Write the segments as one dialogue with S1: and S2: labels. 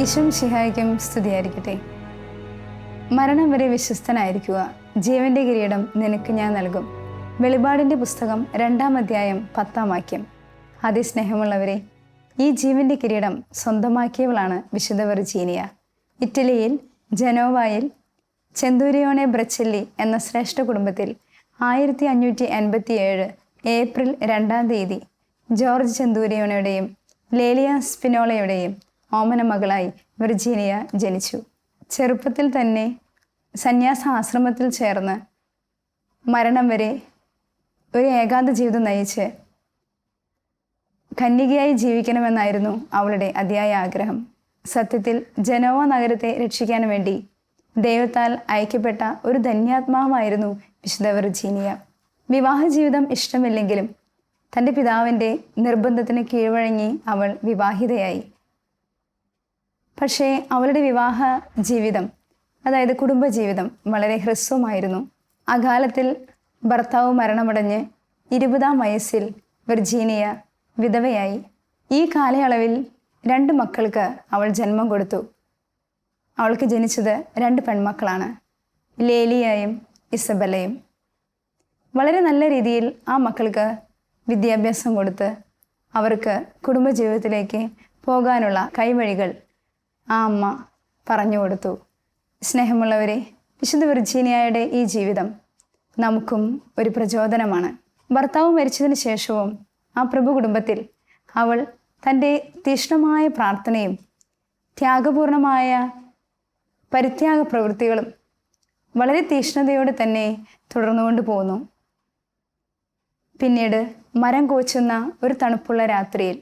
S1: ഈശോമിശിഹായ്ക്കും സ്തുതിയായിരിക്കട്ടെ. മരണം വരെ വിശ്വസ്തനായിരിക്കുക, ജീവന്റെ കിരീടം നിനക്ക് ഞാൻ നൽകും. വെളിപാടിൻ്റെ പുസ്തകം 2-ാം അധ്യായം 10-ാം വാക്യം. അതിസ്നേഹമുള്ളവരെ, ഈ ജീവന്റെ കിരീടം സ്വന്തമാക്കിയവളാണ് വിശുദ്ധ വിർജീനിയ. ഇറ്റലിയിൽ ജനോവയിൽ ചെന്തൂരിയോണെ ബ്രച്ചെല്ലി എന്ന ശ്രേഷ്ഠ കുടുംബത്തിൽ 1587 ഏപ്രിൽ 2-ാം തീയതി ജോർജ് ചെന്തൂരിയോണയുടെയും ലേലിയ സ്പിനോളയുടെയും ഓമന മകളായി വിർജീനിയ ജനിച്ചു. ചെറുപ്പത്തിൽ തന്നെ സന്യാസ ആശ്രമത്തിൽ ചേർന്ന് മരണം വരെ ഒരു ഏകാന്ത ജീവിതം നയിച്ച് കന്യകയായി ജീവിക്കണമെന്നായിരുന്നു അവളുടെ അതിയായ ആഗ്രഹം. സത്യത്തിൽ ജനോവ നഗരത്തെ രക്ഷിക്കാൻ വേണ്ടി ദൈവത്താൽ അയക്കപ്പെട്ട ഒരു ധന്യാത്മാവായിരുന്നു വിശുദ്ധ വിർജീനിയ. വിവാഹ ജീവിതം ഇഷ്ടമില്ലെങ്കിലും തൻ്റെ പിതാവിൻ്റെ നിർബന്ധത്തിന് കീഴ്വഴങ്ങി അവൾ വിവാഹിതയായി. പക്ഷേ അവളുടെ വിവാഹ ജീവിതം, അതായത് കുടുംബജീവിതം, വളരെ ഹ്രസ്വമായിരുന്നു. അകാലത്തിൽ ഭർത്താവ് മരണമടഞ്ഞ് 20-ാം വയസ്സിൽ വിർജീനിയ വിധവയായി. ഈ കാലയളവിൽ 2 മക്കൾക്ക് അവൾ ജന്മം കൊടുത്തു. അവൾക്ക് ജനിച്ചത് 2 പെൺമക്കളാണ്, ലേലിയയും ഇസബെല്ലയും. വളരെ നല്ല രീതിയിൽ ആ മക്കൾക്ക് വിദ്യാഭ്യാസം കൊടുത്ത് അവർക്ക് കുടുംബജീവിതത്തിലേക്ക് പോകാനുള്ള കൈവഴികൾ ആ അമ്മ പറഞ്ഞു കൊടുത്തു. സ്നേഹമുള്ളവരെ, വിശുദ്ധ വിർജീനിയയുടെ ഈ ജീവിതം നമുക്കും ഒരു പ്രചോദനമാണ്. ഭർത്താവ് മരിച്ചതിന് ശേഷവും ആ പ്രഭു കുടുംബത്തിൽ അവൾ തൻ്റെ തീക്ഷ്ണമായ പ്രാർത്ഥനയും ത്യാഗപൂർണമായ പരിത്യാഗ പ്രവൃത്തികളും വളരെ തീക്ഷ്ണതയോടെ തന്നെ തുടർന്നുകൊണ്ട് പോന്നു. പിന്നീട് മരം കോച്ചുന്ന ഒരു തണുപ്പുള്ള രാത്രിയിൽ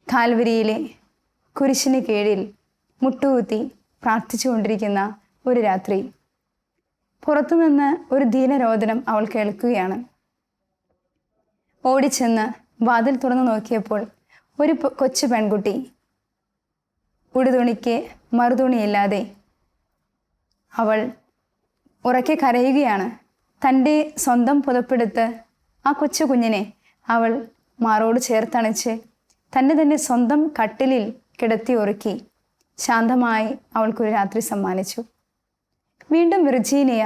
S1: കാൽവരിയിലെ കുരിശിന് കീഴിൽ മുട്ടുകുത്തി പ്രാർത്ഥിച്ചുകൊണ്ടിരിക്കുന്ന ഒരു രാത്രി പുറത്തുനിന്ന് ഒരു ദീനരോദനം അവൾ കേൾക്കുകയാണ്. ഓടിച്ചെന്ന് വാതിൽ തുറന്നു നോക്കിയപ്പോൾ ഒരു കൊച്ചു പെൺകുട്ടി ഉടുതുണിക്ക് മറുതുണിയില്ലാതെ അവൾ ഉറക്കെ കരയുകയാണ്. തൻ്റെ സ്വന്തം പുതപ്പെടുത്ത് ആ കൊച്ചു കുഞ്ഞിനെ അവൾ മാറോട് ചേർത്തണച്ച് തന്നെ സ്വന്തം കട്ടിലിൽ കിടത്തി ഉറക്കി ശാന്തമായി അവൾക്കൊരു രാത്രി സമ്മാനിച്ചു. വീണ്ടും വിർജീനിയ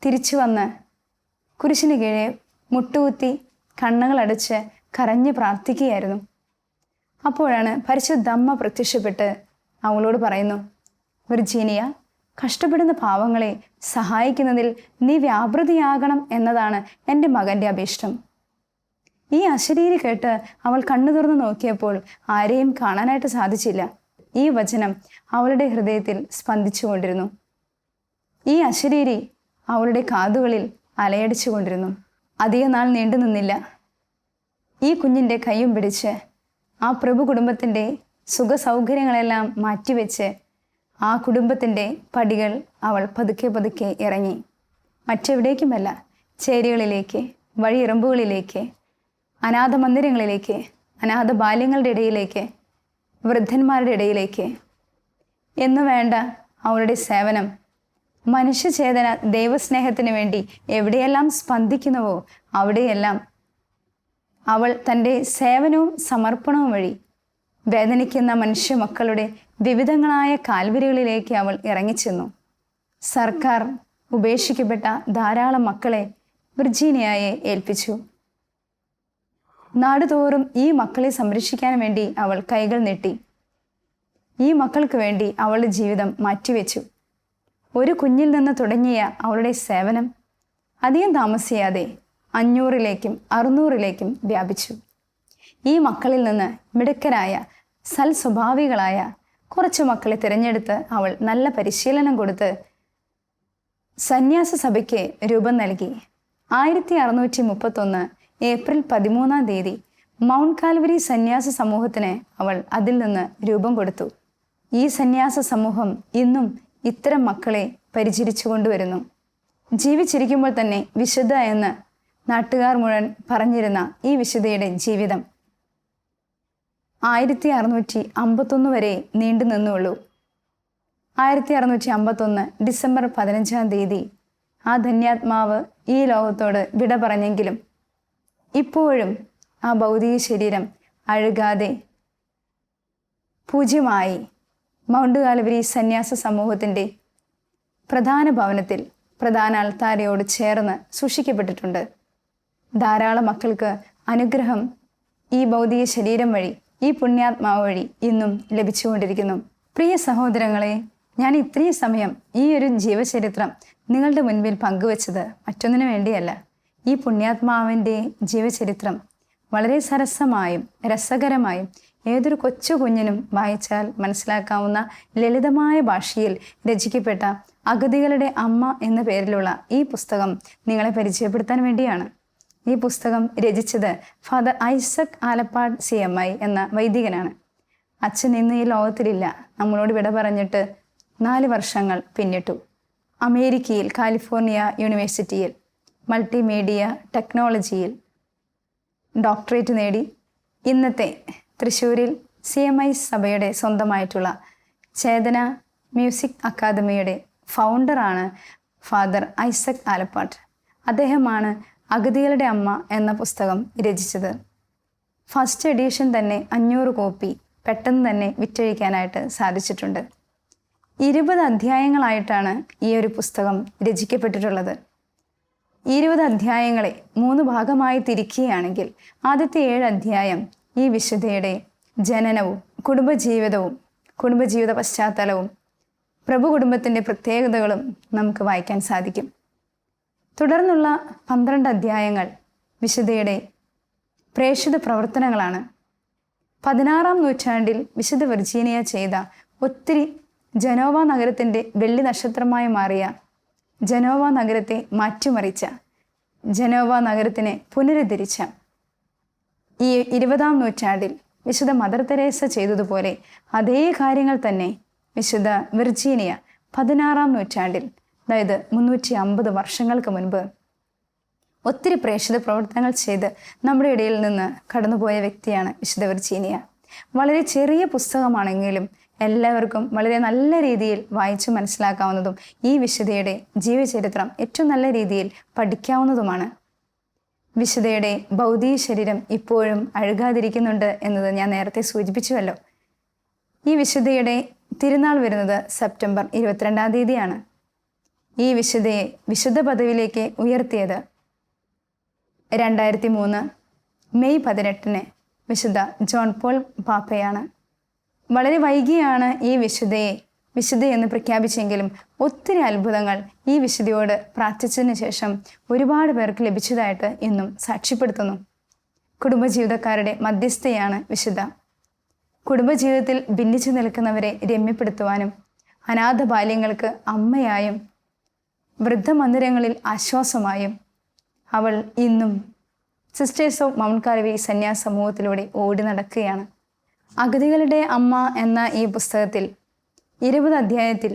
S1: തിരിച്ചു വന്ന് കുരിശിന് കീഴെ മുട്ടുകുത്തി കണ്ണുകളടച്ച് കരഞ്ഞ് പ്രാർത്ഥിക്കുകയായിരുന്നു. അപ്പോഴാണ് പരിശുദ്ധ അമ്മ പ്രത്യക്ഷപ്പെട്ട് അവളോട് പറയുന്നു, വിർജീനിയ, കഷ്ടപ്പെടുന്ന പാവങ്ങളെ സഹായിക്കുന്നതിൽ നീ വ്യാപൃതിയാകണം എന്നതാണ് എൻ്റെ മകൻ്റെ അഭീഷ്ടം. ഈ അശരീരി കേട്ട് അവൾ കണ്ണു തുറന്ന് നോക്കിയപ്പോൾ ആരെയും കാണാനായിട്ട് സാധിച്ചില്ല. ഈ വചനം അവളുടെ ഹൃദയത്തിൽ സ്പന്ദിച്ചു കൊണ്ടിരുന്നു. ഈ അശരീരി അവളുടെ കാതുകളിൽ അലയടിച്ചു കൊണ്ടിരുന്നു. അധിക നാൾ നീണ്ടു നിന്നില്ല. ഈ കുഞ്ഞിൻ്റെ കൈയും പിടിച്ച് ആ പ്രഭു കുടുംബത്തിൻ്റെ സുഖ സൗകര്യങ്ങളെല്ലാം മാറ്റിവെച്ച് ആ കുടുംബത്തിൻ്റെ പടികൾ അവൾ പതുക്കെ പതുക്കെ ഇറങ്ങി. മറ്റെവിടേക്കുമല്ല, ചേരികളിലേക്ക്, വഴിയിറമ്പുകളിലേക്ക്, അനാഥ മന്ദിരങ്ങളിലേക്ക്, അനാഥ ബാല്യങ്ങളുടെ ഇടയിലേക്ക്, വൃദ്ധന്മാരുടെ ഇടയിലേക്ക് എന്നു വേണ്ട അവളുടെ സേവനം, മനുഷ്യചേതന ദൈവസ്നേഹത്തിന് വേണ്ടി എവിടെയെല്ലാം സ്പന്ദിക്കുന്നുവോ അവിടെയെല്ലാം അവൾ തൻ്റെ സേവനവും സമർപ്പണവും വഴി വേദനിക്കുന്ന മനുഷ്യ മക്കളുടെ വിവിധങ്ങളായ കാൽവരികളിലേക്ക് അവൾ ഇറങ്ങിച്ചെന്നു. സർക്കാർ ഉപേക്ഷിക്കപ്പെട്ട ധാരാളം മക്കളെ വിർജീനിയയെ ഏൽപ്പിച്ചു. നാടുതോറും ഈ മക്കളെ സംരക്ഷിക്കാൻ വേണ്ടി അവൾ കൈകൾ നീട്ടി. ഈ മക്കൾക്ക് വേണ്ടി അവളുടെ ജീവിതം മാറ്റിവെച്ചു. ഒരു കുഞ്ഞിൽ നിന്ന് തുടങ്ങിയ അവളുടെ സേവനം അധികം താമസിയാതെ 500-ലേക്കും 600-ലേക്കും വ്യാപിച്ചു. ഈ മക്കളിൽ നിന്ന് മിടുക്കരായ സൽസ്വഭാവികളായ കുറച്ച് മക്കളെ തിരഞ്ഞെടുത്ത് അവൾ നല്ല പരിശീലനം കൊടുത്ത് സന്യാസ സഭയ്ക്ക് രൂപം നൽകി. 1631 ഏപ്രിൽ 13-ാം തീയതി മൗണ്ട് കാൽവരി സന്യാസ സമൂഹത്തിന് അവൾ അതിൽ നിന്ന് രൂപം കൊടുത്തു. ഈ സന്യാസ സമൂഹം ഇന്നും ഇത്തരം മക്കളെ പരിചരിച്ചു കൊണ്ടുവരുന്നു. ജീവിച്ചിരിക്കുമ്പോൾ തന്നെ വിശുദ്ധ എന്ന് നാട്ടുകാർ മുഴുവൻ പറഞ്ഞിരുന്ന ഈ വിശുദ്ധയുടെ ജീവിതം 1651 വരെ നീണ്ടു നിന്നുള്ളൂ. 1651 ഡിസംബർ 15-ാം തീയതി ആ ധന്യാത്മാവ് ഈ ലോകത്തോട് വിട പറഞ്ഞെങ്കിലും ഇപ്പോഴും ആ ഭൗതിക ശരീരം അഴുകാതെ പൂജ്യമായി മൗണ്ട് കാൽവരി സന്യാസ സമൂഹത്തിൻ്റെ പ്രധാന ഭവനത്തിൽ പ്രധാന അൾത്താരയോട് ചേർന്ന് സൂക്ഷിക്കപ്പെട്ടിട്ടുണ്ട്. ധാരാളം മക്കൾക്ക് അനുഗ്രഹം ഈ ഭൗതിക ശരീരം വഴി, ഈ പുണ്യാത്മാവ് വഴി ഇന്നും ലഭിച്ചുകൊണ്ടിരിക്കുന്നു. പ്രിയ സഹോദരങ്ങളെ, ഞാൻ ഇത്രയും സമയം ഈ ഒരു ജീവചരിത്രം നിങ്ങളുടെ മുൻപിൽ പങ്കുവച്ചത് മറ്റൊന്നിനു വേണ്ടിയല്ല. ഈ പുണ്യാത്മാവിൻ്റെ ജീവചരിത്രം വളരെ സരസമായും രസകരമായും ഏതൊരു കൊച്ചു കുഞ്ഞിനും വായിച്ചാൽ മനസ്സിലാക്കാവുന്ന ലളിതമായ ഭാഷയിൽ രചിക്കപ്പെട്ട അഗതികളുടെ അമ്മ എന്ന പേരിലുള്ള ഈ പുസ്തകം നിങ്ങളെ പരിചയപ്പെടുത്താൻ വേണ്ടിയാണ്. ഈ പുസ്തകം രചിച്ചത് ഫാദർ ഐസക് ആലപ്പാട് CMI എന്ന വൈദികനാണ്. അച്ഛൻ ഇന്ന് ഈ ലോകത്തിലില്ല. നമ്മളോട് വിട പറഞ്ഞിട്ട് 4 വർഷങ്ങൾ പിന്നിട്ടു. അമേരിക്കയിൽ കാലിഫോർണിയ യൂണിവേഴ്സിറ്റിയിൽ മൾട്ടിമീഡിയ ടെക്നോളജിയിൽ ഡോക്ടറേറ്റ് നേടി ഇന്നത്തെ തൃശ്ശൂരിൽ CMI സഭയുടെ സ്വന്തമായിട്ടുള്ള ചേതന മ്യൂസിക് അക്കാദമിയുടെ ഫൗണ്ടറാണ് ഫാദർ ഐസക് ആലപ്പാട്ട്. അദ്ദേഹമാണ് അഗതികളുടെ അമ്മ എന്ന പുസ്തകം രചിച്ചത്. ഫസ്റ്റ് എഡിഷൻ തന്നെ 500 കോപ്പി പെട്ടെന്ന് തന്നെ വിറ്റഴിക്കാനായിട്ട് സാധിച്ചിട്ടുണ്ട്. 20 അധ്യായങ്ങളായിട്ടാണ് ഈ ഒരു പുസ്തകം രചിക്കപ്പെട്ടിട്ടുള്ളത്. 20 അധ്യായങ്ങളെ 3 ഭാഗമായി തിരിക്കുകയാണെങ്കിൽ ആദ്യത്തെ 7 അധ്യായം ഈ വിശുദ്ധയുടെ ജനനവും കുടുംബജീവിത പശ്ചാത്തലവും പ്രഭു കുടുംബത്തിൻ്റെ പ്രത്യേകതകളും നമുക്ക് വായിക്കാൻ സാധിക്കും. തുടർന്നുള്ള 12 അധ്യായങ്ങൾ വിശുദ്ധയുടെ പ്രേക്ഷിത പ്രവർത്തനങ്ങളാണ്. 16-ാം നൂറ്റാണ്ടിൽ വിശുദ്ധ വിർജീനിയ ചെയ്ത ഒത്തിരി ജനോവ നഗരത്തിൻ്റെ വെള്ളി നക്ഷത്രമായി മാറിയ, ജനോവ നഗരത്തെ മാറ്റിമറിച്ച, ജനോവ നഗരത്തിനെ പുനരുദ്ധരിച്ച ഈ 20-ാം നൂറ്റാണ്ടിൽ വിശുദ്ധ മദർ തെരേസ ചെയ്തതുപോലെ അതേ കാര്യങ്ങൾ തന്നെ വിശുദ്ധ വിർജീനിയ 16-ാം നൂറ്റാണ്ടിൽ, അതായത് 350 വർഷങ്ങൾക്ക് മുൻപ് ഒത്തിരി പ്രേക്ഷിത പ്രവർത്തനങ്ങൾ ചെയ്ത് നമ്മുടെ ഇടയിൽ നിന്ന് കടന്നുപോയ വ്യക്തിയാണ് വിശുദ്ധ വിർജീനിയ. വളരെ ചെറിയ പുസ്തകമാണെങ്കിലും എല്ലാവർക്കും വളരെ നല്ല രീതിയിൽ വായിച്ചു മനസ്സിലാക്കാവുന്നതും ഈ വിശുദ്ധയുടെ ജീവചരിത്രം ഏറ്റവും നല്ല രീതിയിൽ പഠിക്കാവുന്നതുമാണ്. വിശുദ്ധയുടെ ഭൗതിക ശരീരം ഇപ്പോഴും അഴുകാതിരിക്കുന്നുണ്ട് എന്നത് ഞാൻ നേരത്തെ സൂചിപ്പിച്ചുവല്ലോ. ഈ വിശുദ്ധയുടെ തിരുനാൾ വരുന്നത് സെപ്റ്റംബർ 22-ാം തീയതിയാണ്. ഈ വിശുദ്ധയെ വിശുദ്ധ പദവിയിലേക്ക് ഉയർത്തിയത് 2003 മെയ് 18-ന് വിശുദ്ധ ജോൺ പോൾ പാപ്പയാണ്. വളരെ വൈകിയാണ് ഈ വിശുദ്ധയെന്ന് പ്രഖ്യാപിച്ചെങ്കിലും ഒത്തിരി അത്ഭുതങ്ങൾ ഈ വിശുദ്ധയോട് പ്രാർത്ഥിച്ചതിന് ശേഷം ഒരുപാട് പേർക്ക് ലഭിച്ചതായിട്ട് ഇന്നും സാക്ഷ്യപ്പെടുത്തുന്നു. കുടുംബജീവിതക്കാരുടെ മധ്യസ്ഥയാണ് വിശുദ്ധ. കുടുംബജീവിതത്തിൽ ഭിന്നിച്ചു നിൽക്കുന്നവരെ രമ്യപ്പെടുത്തുവാനും അനാഥ ബാല്യങ്ങൾക്ക് അമ്മയായും വൃദ്ധമന്ദിരങ്ങളിൽ ആശ്വാസമായും അവൾ ഇന്നും സിസ്റ്റേഴ്സ് ഓഫ് മൗണ്ട് കാൽവരി സന്യാസ സമൂഹത്തിലൂടെ ഓടി നടക്കുകയാണ്. അഗതികളുടെ അമ്മ എന്ന ഈ പുസ്തകത്തിൽ 20 അധ്യായത്തിൽ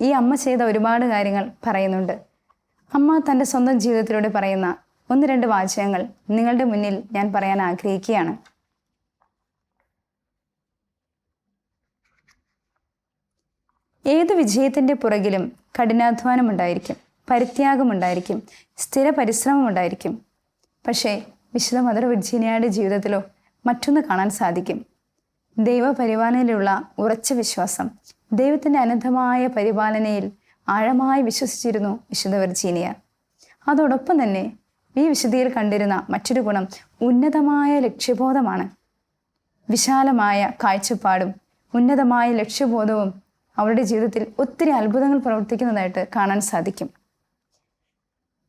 S1: ഈ അമ്മ ചെയ്ത ഒരുപാട് കാര്യങ്ങൾ പറയുന്നുണ്ട്. അമ്മ തൻ്റെ സ്വന്തം ജീവിതത്തിലൂടെ പറയുന്ന 1-2 വാചകങ്ങൾ നിങ്ങളുടെ മുന്നിൽ ഞാൻ പറയാൻ ആഗ്രഹിക്കുകയാണ്. ഏതു വിജയത്തിൻ്റെ പുറകിലും കഠിനാധ്വാനമുണ്ടായിരിക്കും, പരിത്യാഗമുണ്ടായിരിക്കും, സ്ഥിര പരിശ്രമമുണ്ടായിരിക്കും. പക്ഷേ വിശുദ്ധ മദർ വിർജീനിയയുടെ ജീവിതത്തിലോ മറ്റൊന്ന് കാണാൻ സാധിക്കും. ദൈവപരിപാലനയിലുള്ള ഉറച്ച വിശ്വാസം. ദൈവത്തിൻ്റെ അനന്തമായ പരിപാലനയിൽ ആഴമായി വിശ്വസിച്ചിരുന്നു വിശുദ്ധ വിർജീനിയ. അതോടൊപ്പം തന്നെ ഈ വിശുദ്ധിയിൽ കണ്ടിരുന്ന മറ്റൊരു ഗുണം ഉന്നതമായ ലക്ഷ്യബോധമാണ്. വിശാലമായ കാഴ്ചപ്പാടും ഉന്നതമായ ലക്ഷ്യബോധവും അവരുടെ ജീവിതത്തിൽ ഒത്തിരി അത്ഭുതങ്ങൾ പ്രവർത്തിക്കുന്നതായിട്ട് കാണാൻ സാധിക്കും.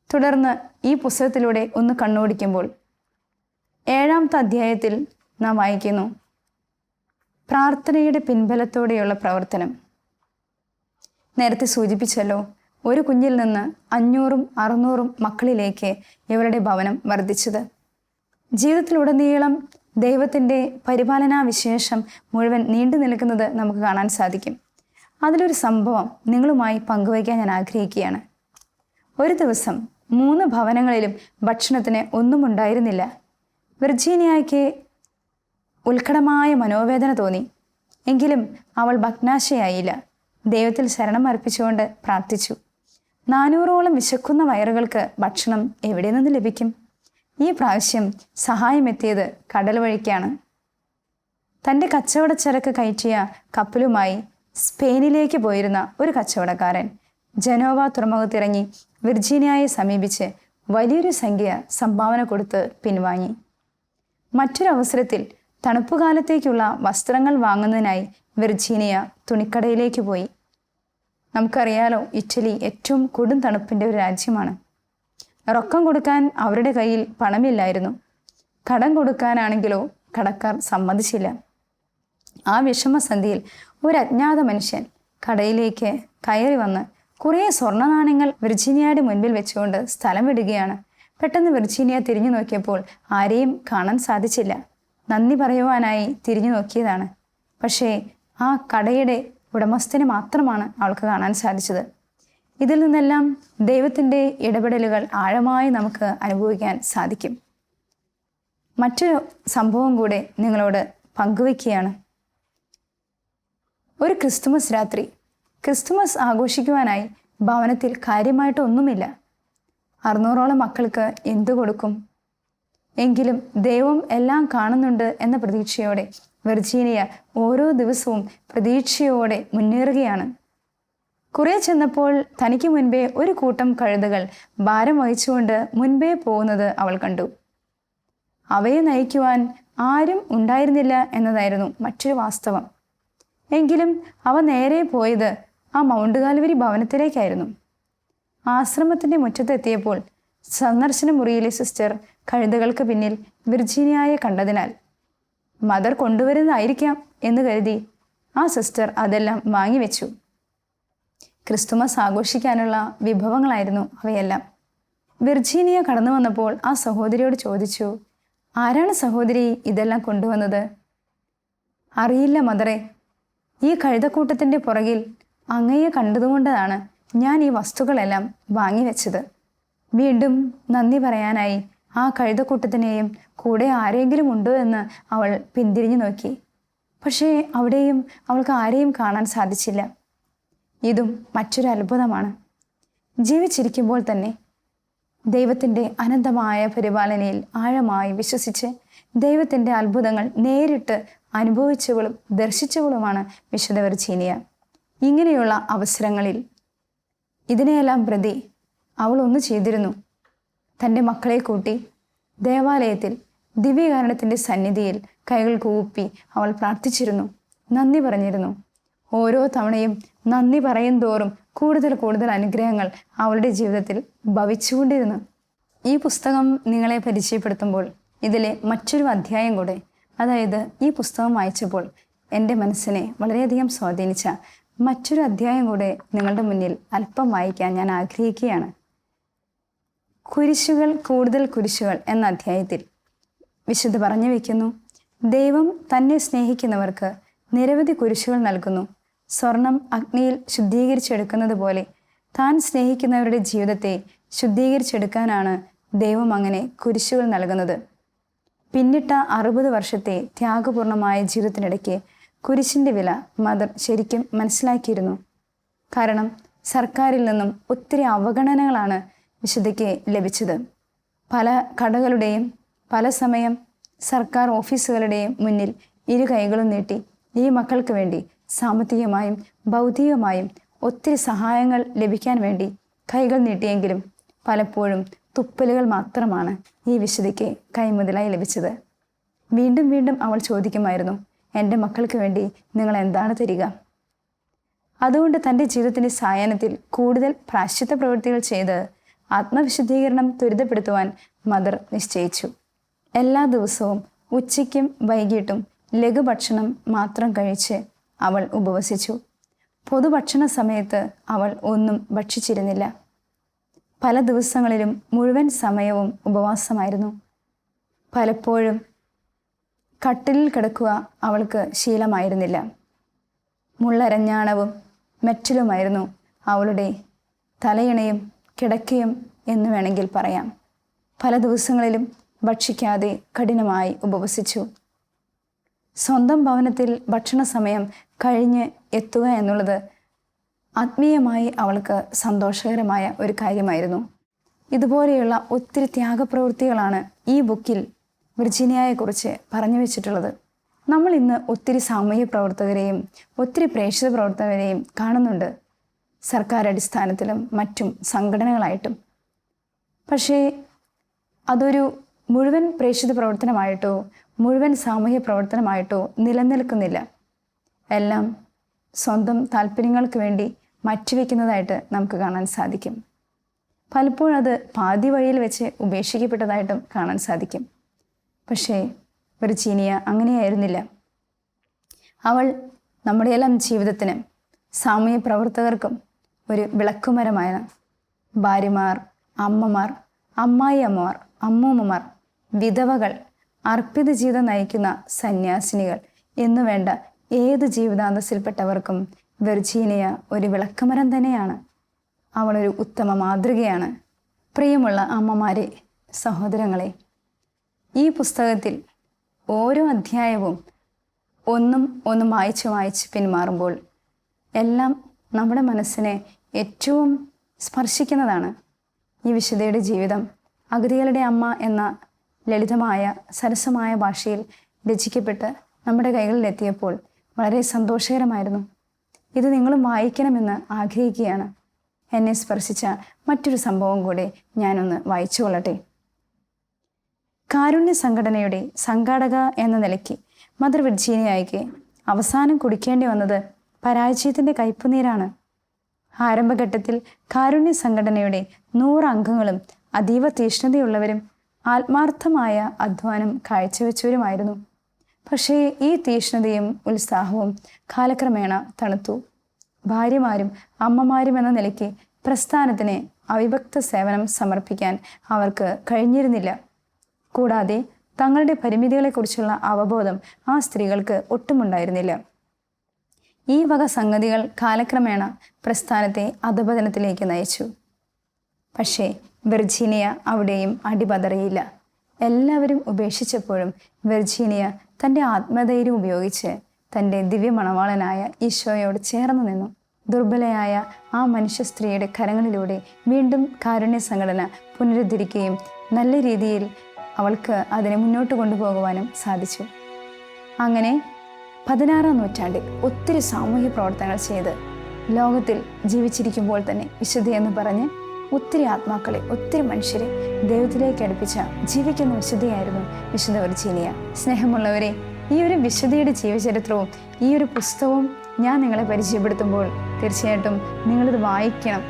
S1: തുടർന്ന് ഈ പുസ്തകത്തിലൂടെ ഒന്ന് കണ്ണോടിക്കുമ്പോൾ 7-ാമത്തെ അധ്യായത്തിൽ നാം വായിക്കുന്നു, പ്രാർത്ഥനയുടെ പിൻബലത്തോടെയുള്ള പ്രവർത്തനം. നേരത്തെ സൂചിപ്പിച്ചല്ലോ, ഒരു കുഞ്ഞിൽ നിന്ന് 500-600 മക്കളിലേക്ക് ഇവരുടെ ഭവനം വർദ്ധിച്ചത്. ജീവിതത്തിലുടനീളം ദൈവത്തിൻ്റെ പരിപാലനാ വിശേഷം മുഴുവൻ നീണ്ടു നിൽക്കുന്നത് നമുക്ക് കാണാൻ സാധിക്കും. അതിലൊരു സംഭവം നിങ്ങളുമായി പങ്കുവയ്ക്കാൻ ഞാൻ ആഗ്രഹിക്കുകയാണ്. ഒരു ദിവസം 3 ഭവനങ്ങളിലും ഭക്ഷണത്തിന് ഒന്നും ഉണ്ടായിരുന്നില്ല. വിർജീനിയയ്ക്ക് ഉത്കടമായ മനോവേദന തോന്നി. എങ്കിലും അവൾ ഭഗ്നാശയായില്ല. ദൈവത്തിൽ ശരണം അർപ്പിച്ചുകൊണ്ട് പ്രാർത്ഥിച്ചു. 400ഓളം വിശക്കുന്ന വയറുകൾക്ക് ഭക്ഷണം എവിടെ നിന്ന് ലഭിക്കും? ഈ പ്രാവശ്യം സഹായമെത്തിയത് കടൽ വഴിക്കാണ്. തൻ്റെ കച്ചവടച്ചരക്ക് കയറ്റിയ കപ്പലുമായി സ്പെയിനിലേക്ക് പോയിരുന്ന ഒരു കച്ചവടക്കാരൻ ജനോവ തുറമുഖത്തിറങ്ങി വിർജീനിയയെ സമീപിച്ച് വലിയൊരു സംഖ്യ സംഭാവന കൊടുത്ത് പിൻവാങ്ങി. മറ്റൊരവസരത്തിൽ തണുപ്പുകാലത്തേക്കുള്ള വസ്ത്രങ്ങൾ വാങ്ങുന്നതിനായി വിർജീനിയ തുണിക്കടയിലേക്ക് പോയി. നമുക്കറിയാലോ, ഇറ്റലി ഏറ്റവും കൊടും തണുപ്പിൻ്റെ ഒരു രാജ്യമാണ്. റൊക്കം കൊടുക്കാൻ അവരുടെ കയ്യിൽ പണമില്ലായിരുന്നു. കടം കൊടുക്കാനാണെങ്കിലോ കടക്കാർ സമ്മതിച്ചില്ല. ആ വിഷമസന്ധിയിൽ ഒരു അജ്ഞാത മനുഷ്യൻ കടയിലേക്ക് കയറി വന്ന് കുറേ സ്വർണ്ണ നാണയങ്ങൾ വിർജീനിയയുടെ മുൻപിൽ വെച്ചുകൊണ്ട് സ്ഥലം വിടുകയാണ്. പെട്ടെന്ന് വിർജീനിയ തിരിഞ്ഞു നോക്കിയപ്പോൾ ആരെയും കാണാൻ സാധിച്ചില്ല. നന്ദി പറയുവാനായി തിരിഞ്ഞു നോക്കിയതാണ്. പക്ഷേ ആ കടയുടെ ഉടമസ്ഥനെ മാത്രമാണ് അവൾക്ക് കാണാൻ സാധിച്ചത്. ഇതിൽ നിന്നെല്ലാം ദൈവത്തിൻ്റെ ഇടപെടലുകൾ ആഴമായി നമുക്ക് അനുഭവിക്കാൻ സാധിക്കും. മറ്റൊരു സംഭവം കൂടെ നിങ്ങളോട് പങ്കുവയ്ക്കുകയാണ്. ഒരു ക്രിസ്തുമസ് രാത്രി ക്രിസ്തുമസ് ആഘോഷിക്കുവാനായി ഭവനത്തിൽ കാര്യമായിട്ടൊന്നുമില്ല. 600ഓളം മക്കൾക്ക് എന്തു കൊടുക്കും? എങ്കിലും ദൈവം എല്ലാം കാണുന്നുണ്ട് എന്ന പ്രതീക്ഷയോടെ വിർജീനിയ ഓരോ ദിവസവും പ്രതീക്ഷയോടെ മുന്നേറുകയാണ്. കുറെ ചെന്നപ്പോൾ തനിക്ക് മുൻപേ ഒരു കൂട്ടം കഴുതകൾ ഭാരം വഹിച്ചുകൊണ്ട് മുൻപേ പോകുന്നത് അവൾ കണ്ടു. അവയെ നയിക്കുവാൻ ആരും ഉണ്ടായിരുന്നില്ല എന്നതായിരുന്നു മറ്റൊരു വാസ്തവം. എങ്കിലും അവ നേരെ പോയത് ആ മൗണ്ട് കാൽവരി ഭവനത്തിലേക്കായിരുന്നു. ആശ്രമത്തിൻ്റെ മുറ്റത്തെത്തിയപ്പോൾ സന്ദർശന മുറിയിലെ സിസ്റ്റർ കഴുതകൾക്ക് പിന്നിൽ വിർജീനിയയെ കണ്ടതിനാൽ മദർ കൊണ്ടുവരുന്നതായിരിക്കാം എന്ന് കരുതി ആ സിസ്റ്റർ അതെല്ലാം വാങ്ങിവെച്ചു. ക്രിസ്തുമസ് ആഘോഷിക്കാനുള്ള വിഭവങ്ങളായിരുന്നു അവയെല്ലാം. വിർജീനിയ കടന്നു വന്നപ്പോൾ ആ സഹോദരിയോട് ചോദിച്ചു, ആരാണ് സഹോദരി ഇതെല്ലാം കൊണ്ടുവന്നത്? അറിയില്ല മദറെ, ഈ കഴുതക്കൂട്ടത്തിൻ്റെ പുറകിൽ അങ്ങയെ കണ്ടതുകൊണ്ടാണ് ഞാൻ ഈ വസ്തുക്കളെല്ലാം വാങ്ങിവെച്ചത്. വീണ്ടും നന്ദി പറയാനായി ആ കഴുതക്കൂട്ടത്തിനെയും കൂടെ ആരെങ്കിലും ഉണ്ടോ എന്ന് അവൾ പിന്തിരിഞ്ഞു നോക്കി. പക്ഷേ അവിടെയും അവൾക്ക് ആരെയും കാണാൻ സാധിച്ചില്ല. ഇതും മറ്റൊരു അത്ഭുതമാണ്. ജീവിച്ചിരിക്കുമ്പോൾ തന്നെ ദൈവത്തിൻ്റെ അനന്തമായ പരിപാലനയിൽ ആഴമായി വിശ്വസിച്ച് ദൈവത്തിൻ്റെ അത്ഭുതങ്ങൾ നേരിട്ട് അനുഭവിച്ചവളും ദർശിച്ചവളുമാണ് വിശുദ്ധ വിർജീനിയ. ഇങ്ങനെയുള്ള അവസരങ്ങളിൽ ഇതിനെയെല്ലാം പ്രതി അവൾ ഒന്ന് ചെയ്തിരുന്നു. തൻ്റെ മക്കളെ കൂട്ടി ദേവാലയത്തിൽ ദിവ്യകാരുണ്യത്തിൻ്റെ സന്നിധിയിൽ കൈകൾ കൂപ്പി അവൾ പ്രാർത്ഥിച്ചിരുന്നു, നന്ദി പറഞ്ഞിരുന്നു. ഓരോ തവണയും നന്ദി പറയും തോറും കൂടുതൽ കൂടുതൽ അനുഗ്രഹങ്ങൾ അവളുടെ ജീവിതത്തിൽ ഭവിച്ചുകൊണ്ടിരുന്നു. ഈ പുസ്തകം നിങ്ങളെ പരിചയപ്പെടുത്തുമ്പോൾ ഇതിലെ മറ്റൊരു അധ്യായം കൂടെ, അതായത് ഈ പുസ്തകം വായിച്ചപ്പോൾ എൻ്റെ മനസ്സിനെ വളരെയധികം സ്വാധീനിച്ച മറ്റൊരു അധ്യായം കൂടെ നിങ്ങളുടെ മുന്നിൽ അല്പം വായിക്കാൻ ഞാൻ ആഗ്രഹിക്കുകയാണ്. കുരിശുകൾ, കൂടുതൽ കുരിശുകൾ എന്ന അധ്യായത്തിൽ വിശുദ്ധ പറഞ്ഞു വയ്ക്കുന്നു, ദൈവം തന്നെ സ്നേഹിക്കുന്നവർക്ക് നിരവധി കുരിശുകൾ നൽകുന്നു. സ്വർണം അഗ്നിയിൽ ശുദ്ധീകരിച്ചെടുക്കുന്നത് പോലെ താൻ സ്നേഹിക്കുന്നവരുടെ ജീവിതത്തെ ശുദ്ധീകരിച്ചെടുക്കാനാണ് ദൈവം അങ്ങനെ കുരിശുകൾ നൽകുന്നത്. പിന്നിട്ട 60 വർഷത്തെ ത്യാഗപൂർണമായ ജീവിതത്തിനിടയ്ക്ക് കുരിശിൻ്റെ വില മദർ ശരിക്കും മനസ്സിലാക്കിയിരുന്നു. കാരണം സർക്കാരിൽ നിന്നും ഒത്തിരി അവഗണനകളാണ് വിശുദ്ധയ്ക്ക് ലഭിച്ചത്. പല കടകളുടെയും പല സമയം സർക്കാർ ഓഫീസുകളുടെയും മുന്നിൽ ഇരു കൈകളും നീട്ടി ഈ മക്കൾക്ക് വേണ്ടി സാമ്പത്തികമായും ഭൗതികമായും ഒത്തിരി സഹായങ്ങൾ ലഭിക്കാൻ വേണ്ടി കൈകൾ നീട്ടിയെങ്കിലും പലപ്പോഴും തുപ്പലുകൾ മാത്രമാണ് ഈ വിശുദ്ധയ്ക്ക് കൈമുതലായി ലഭിച്ചത്. വീണ്ടും വീണ്ടും അവൾ ചോദിക്കുമായിരുന്നു, എൻ്റെ മക്കൾക്ക് വേണ്ടി നിങ്ങൾ എന്താണ് തരിക? അതുകൊണ്ട് തൻ്റെ ജീവിതത്തിൻ്റെ സായാഹ്നത്തിൽ കൂടുതൽ പ്രായശ്ചിത്ത പ്രവൃത്തികൾ ചെയ്ത് ആത്മവിശുദ്ധീകരണം ത്വരിതപ്പെടുത്തുവാൻ മദർ നിശ്ചയിച്ചു. എല്ലാ ദിവസവും ഉച്ചയ്ക്കും വൈകിട്ടും ലഘുഭക്ഷണം മാത്രം കഴിച്ച് അവൾ ഉപവസിച്ചു. പൊതുഭക്ഷണ സമയത്ത് അവൾ ഒന്നും ഭക്ഷിച്ചിരുന്നില്ല. പല ദിവസങ്ങളിലും മുഴുവൻ സമയവും ഉപവാസമായിരുന്നു. പലപ്പോഴും കട്ടിലിൽ കിടക്കുക അവൾക്ക് ശീലമായിരുന്നില്ല. മുള്ളരഞ്ഞാണവും മെറ്റലുമായിരുന്നു അവളുടെ തലയിണയും കിടക്കയും എന്ന് വേണമെങ്കിൽ പറയാം. പല ദിവസങ്ങളിലും ഭക്ഷിക്കാതെ കഠിനമായി ഉപവസിച്ചു. സ്വന്തം ഭവനത്തിൽ ഭക്ഷണ സമയം കഴിഞ്ഞ് എത്തുക എന്നുള്ളത് ആത്മീയമായി അവൾക്ക് സന്തോഷകരമായ ഒരു കാര്യമായിരുന്നു. ഇതുപോലെയുള്ള ഒത്തിരി ത്യാഗപ്രവൃത്തികളാണ് ഈ ബുക്കിൽ വിർജീനിയയെക്കുറിച്ച് പറഞ്ഞു വെച്ചിട്ടുള്ളത്. നമ്മൾ ഇന്ന് ഒത്തിരി സാമൂഹ്യ പ്രവർത്തകരെയും ഒത്തിരി പ്രേക്ഷിത പ്രവർത്തകരെയും കാണുന്നുണ്ട്, സർക്കാർ അടിസ്ഥാനത്തിലും മറ്റും സംഘടനകളായിട്ടും. പക്ഷേ അതൊരു മുഴുവൻ പ്രേക്ഷിത പ്രവർത്തനമായിട്ടോ മുഴുവൻ സാമൂഹ്യ പ്രവർത്തനമായിട്ടോ നിലനിൽക്കുന്നില്ല. എല്ലാം സ്വന്തം താല്പര്യങ്ങൾക്ക് വേണ്ടി മാറ്റിവെക്കുന്നതായിട്ട് നമുക്ക് കാണാൻ സാധിക്കും. പലപ്പോഴും അത് പാതി വഴിയിൽ വെച്ച് ഉപേക്ഷിക്കപ്പെട്ടതായിട്ടും കാണാൻ സാധിക്കും. പക്ഷേ വിർജീനിയ അങ്ങനെയായിരുന്നില്ല. അവൾ നമ്മുടെ എല്ലാം ജീവിതത്തിന്, സാമൂഹ്യ പ്രവർത്തകർക്കും ഒരു വിളക്കുമരമായ ഭാര്യമാർ, അമ്മമാർ, അമ്മായിയമ്മമാർ, അമ്മൂമ്മമാർ, വിധവകൾ, അർപ്പിത ജീവിതം നയിക്കുന്ന സന്യാസിനികൾ എന്നുവേണ്ട ഏത് ജീവിതാന്തസ്സിൽപ്പെട്ടവർക്കും വിർജീനിയ ഒരു വിളക്കുമരം തന്നെയാണ്. അവളൊരു ഉത്തമ മാതൃകയാണ്. പ്രിയമുള്ള അമ്മമാരെ, സഹോദരങ്ങളെ, ഈ പുസ്തകത്തിൽ ഓരോ അധ്യായവും ഒന്നും വായിച്ച് പിന്മാറുമ്പോൾ എല്ലാം നമ്മുടെ മനസ്സിനെ ഏറ്റവും സ്പർശിക്കുന്നതാണ്. ഈ വിശുദ്ധയുടെ ജീവിതം അഗതികളുടെ അമ്മ എന്ന ലളിതമായ സരസമായ ഭാഷയിൽ രചിക്കപ്പെട്ട് നമ്മുടെ കൈകളിലെത്തിയപ്പോൾ വളരെ സന്തോഷകരമായിരുന്നു. ഇത് നിങ്ങളും വായിക്കണമെന്ന് ആഗ്രഹിക്കുകയാണ്. എന്നെ സ്പർശിച്ച മറ്റൊരു സംഭവം കൂടെ ഞാനൊന്ന് വായിച്ചു കൊള്ളട്ടെ. കാരുണ്യ സംഘടനയുടെ സംഘാടക എന്ന നിലയ്ക്ക് മദർ വിർജീനിയയ്ക്ക് അവസാനം കുടിക്കേണ്ടി വന്നത് പരാജയത്തിൻ്റെ കയ്പുനീരാണ്. ആരംഭഘട്ടത്തിൽ കാരുണ്യ സംഘടനയുടെ 100 അംഗങ്ങളും അതീവ തീഷ്ണതയുള്ളവരും ആത്മാർത്ഥമായ അധ്വാനം കാഴ്ചവെച്ചവരുമായിരുന്നു. പക്ഷേ ഈ തീഷ്ണതയും ഉത്സാഹവും കാലക്രമേണ തണുത്തു. ഭാര്യമാരും അമ്മമാരും എന്ന നിലയ്ക്ക് പ്രസ്ഥാനത്തിന് അവിഭക്ത സേവനം സമർപ്പിക്കാൻ അവർക്ക് കഴിഞ്ഞിരുന്നില്ല. കൂടാതെ തങ്ങളുടെ പരിമിതികളെക്കുറിച്ചുള്ള അവബോധം ആ സ്ത്രീകൾക്ക് ഒട്ടുമുണ്ടായിരുന്നില്ല. ഈ വക സംഗതികൾ കാലക്രമേണ പ്രസ്ഥാനത്തെ അധപതനത്തിലേക്ക് നയിച്ചു. പക്ഷേ വിർജീനിയ അവിടെയും അടിപതറിയില്ല. എല്ലാവരും ഉപേക്ഷിച്ചപ്പോഴും വിർജീനിയ തൻ്റെ ആത്മധൈര്യം ഉപയോഗിച്ച് തൻ്റെ ദിവ്യമണവാളനായ ഈശോയോട് ചേർന്ന് നിന്നു. ദുർബലയായ ആ മനുഷ്യ സ്ത്രീയുടെ കരങ്ങളിലൂടെ വീണ്ടും കാരുണ്യ സംഘടന പുനരുദ്ധരിക്കുകയും നല്ല രീതിയിൽ അവൾക്ക് അതിനെ മുന്നോട്ട് കൊണ്ടുപോകുവാനും സാധിച്ചു. അങ്ങനെ 16-ാം നൂറ്റാണ്ടിൽ ഒത്തിരി സാമൂഹ്യ പ്രവർത്തനങ്ങൾ ചെയ്ത് ലോകത്തിൽ ജീവിച്ചിരിക്കുമ്പോൾ തന്നെ വിശുദ്ധയെന്ന് പറഞ്ഞ് ഒത്തിരി ആത്മാക്കളെ, ഒത്തിരി മനുഷ്യരെ ദൈവത്തിലേക്ക് അടുപ്പിച്ച ജീവിക്കുന്ന വിശുദ്ധയായിരുന്നു വിശുദ്ധ വിർജീനിയ. സ്നേഹമുള്ളവരെ, ഈ ഒരു വിശുദ്ധയുടെ ജീവചരിത്രവും ഈ ഒരു പുസ്തകവും ഞാൻ നിങ്ങളെ പരിചയപ്പെടുത്തുമ്പോൾ തീർച്ചയായിട്ടും നിങ്ങളിത് വായിക്കണം.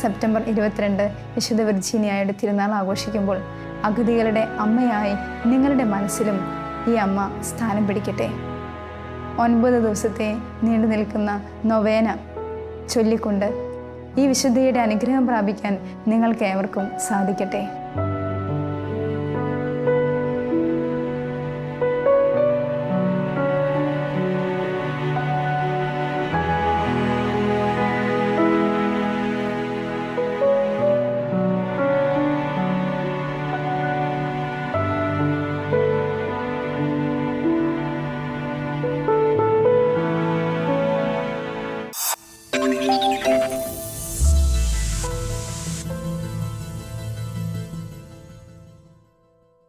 S1: സെപ്റ്റംബർ 22 വിശുദ്ധ വിർജീനിയയുടെ തിരുനാൾ ആഘോഷിക്കുമ്പോൾ അഗതികളുടെ അമ്മയായി നിങ്ങളുടെ മനസ്സിലും ഈ അമ്മ സ്ഥാനം പിടിക്കട്ടെ. 9 ദിവസത്തെ നീണ്ടു നിൽക്കുന്ന നൊവേന ചൊല്ലിക്കൊണ്ട് ഈ വിശുദ്ധയുടെ അനുഗ്രഹം പ്രാപിക്കാൻ നിങ്ങൾക്ക് ഏവർക്കും സാധിക്കട്ടെ.